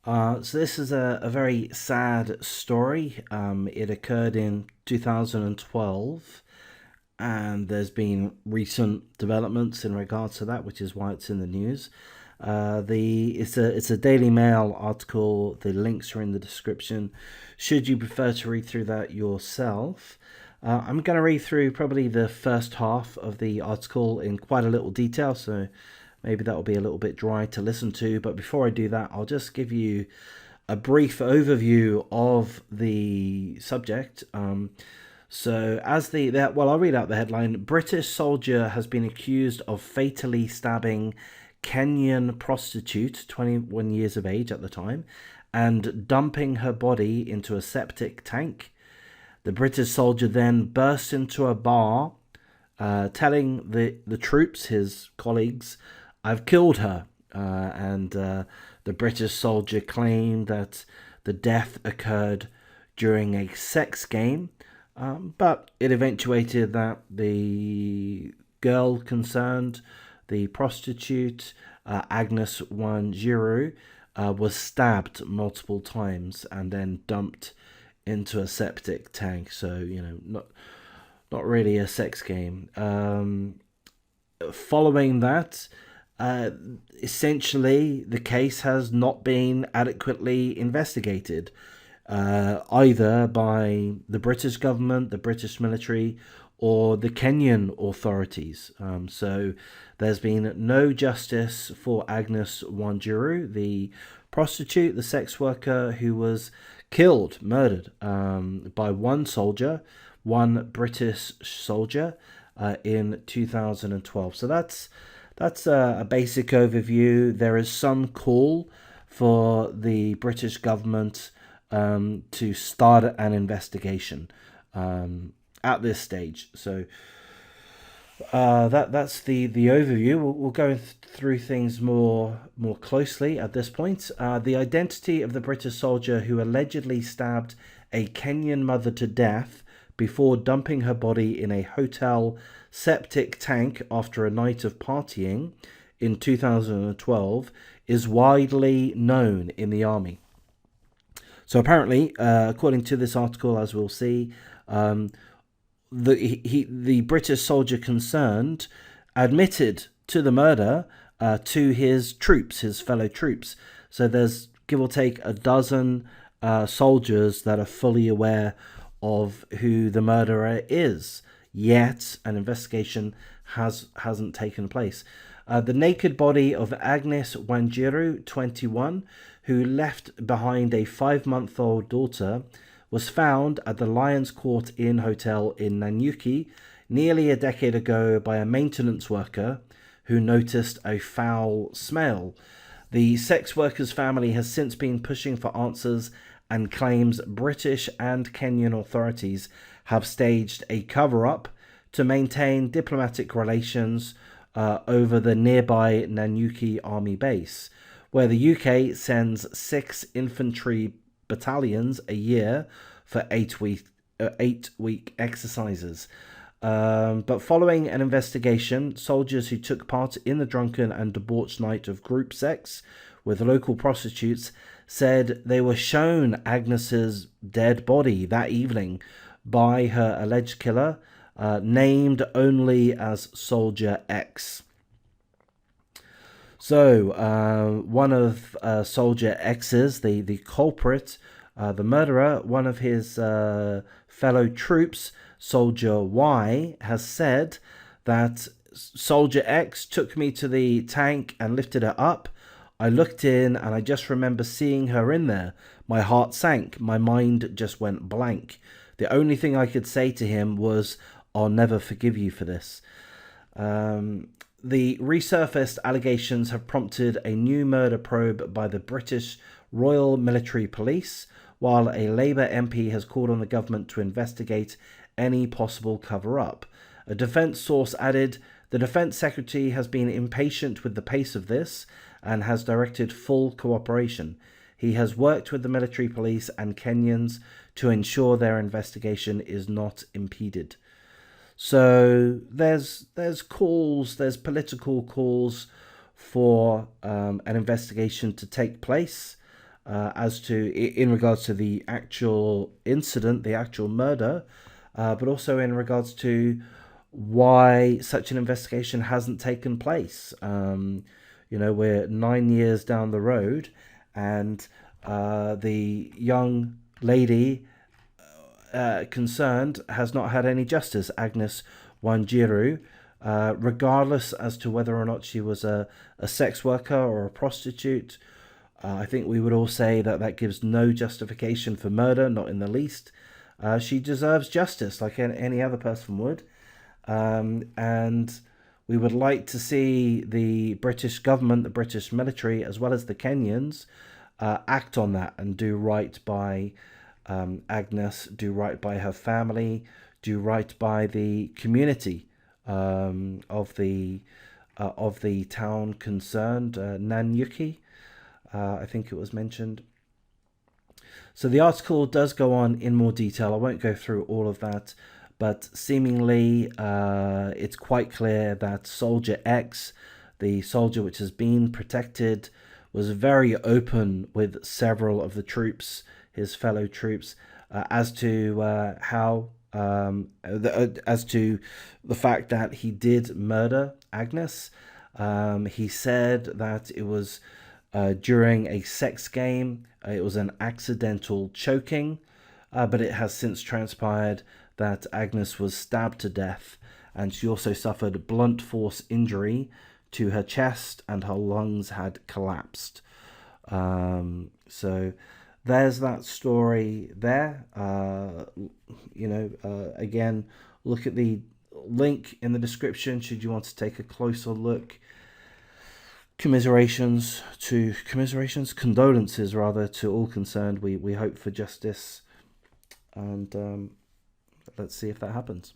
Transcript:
So this is a very sad story. It occurred in 2012, and there's been recent developments in regards to that, which is why it's in the news. The it's a Daily Mail article. The links are in the description. Should you prefer to read through that yourself, I'm going to read through probably the first half of the article in quite a little detail. So maybe that will be a little bit dry to listen to. But before I do that, I'll just give you a brief overview of the subject. Well, I'll read out the headline. British soldier has been accused of fatally stabbing Kenyan prostitute, 21 years of age at the time, and dumping her body into a septic tank. The British soldier then burst into a bar, telling the troops, his colleagues, "I've killed her." And the British soldier claimed that the death occurred during a sex game, but it eventuated that the girl concerned, the prostitute, Agnes Wanjiru, was stabbed multiple times and then dumped into a septic tank. So, not really a sex game. Following that, uh, essentially, the case has not been adequately investigated, either by the British government, the British military, or the Kenyan authorities. So there's been no justice for Agnes Wanjiru, the prostitute, the sex worker who was killed, murdered by one British soldier, in 2012. So that's a basic overview. There is some call for the British government to start an investigation at this stage. So that's the overview. We'll go through things more closely at this point. The identity of the British soldier who allegedly stabbed a Kenyan mother to death before dumping her body in a hotel septic tank after a night of partying in 2012 is widely known in the army. So apparently, according to this article, as we'll see, the British soldier concerned admitted to the murder to his troops, his fellow troops. So there's give or take a dozen soldiers that are fully aware of who the murderer is. Yet an investigation hasn't taken place. The naked body of Agnes Wanjiru, 21, who left behind a 5-month-old daughter, was found at the Lions Court Inn Hotel in Nanyuki nearly a decade ago by a maintenance worker who noticed a foul smell. The sex worker's family has since been pushing for answers and claims British and Kenyan authorities have staged a cover-up to maintain diplomatic relations over the nearby Nanyuki Army base, where the UK sends 6 infantry battalions a year for 8-week exercises. But following an investigation, soldiers who took part in the drunken and debauched night of group sex with local prostitutes said they were shown Agnes's dead body that evening by her alleged killer, named only as Soldier X. So, one of Soldier X's, the culprit, the murderer, one of his fellow troops, Soldier Y, has said that Soldier X took me to the tank and lifted her up. I looked in and I just remember seeing her in there. My heart sank. My mind just went blank. The only thing I could say to him was, "I'll never forgive you for this." The resurfaced allegations have prompted a new murder probe by the British Royal Military Police, while a Labour MP has called on the government to investigate any possible cover-up. A defence source added, "The Defence Secretary has been impatient with the pace of this and has directed full cooperation. He has worked with the military police and Kenyans to ensure their investigation is not impeded." So there's political calls for an investigation to take place. as to in regards to the actual incident, the actual murder, but also in regards to why such an investigation hasn't taken place. We're 9 years down the road, and the young lady concerned has not had any justice, Agnes Wanjiru, regardless as to whether or not she was a sex worker or a prostitute. I think we would all say that that gives no justification for murder, not in the least. She deserves justice like any other person would. And we would like to see the British government, the British military, as well as the Kenyans, act on that and do right by Agnes, do right by her family, do right by the community of the town concerned, Nanyuki, I think it was mentioned. So the article does go on in more detail. I won't go through all of that, but seemingly it's quite clear that Soldier X, the soldier which has been protected, was very open with several of the troops, his fellow troops, as to as to the fact that he did murder Agnes. He said that it was during a sex game. It was an accidental choking, but it has since transpired that Agnes was stabbed to death, and she also suffered blunt force injury to her chest, and her lungs had collapsed. So there's that story there. Again, look at the link in the description should you want to take a closer look. Condolences rather, to all concerned. We hope for justice, and let's see if that happens.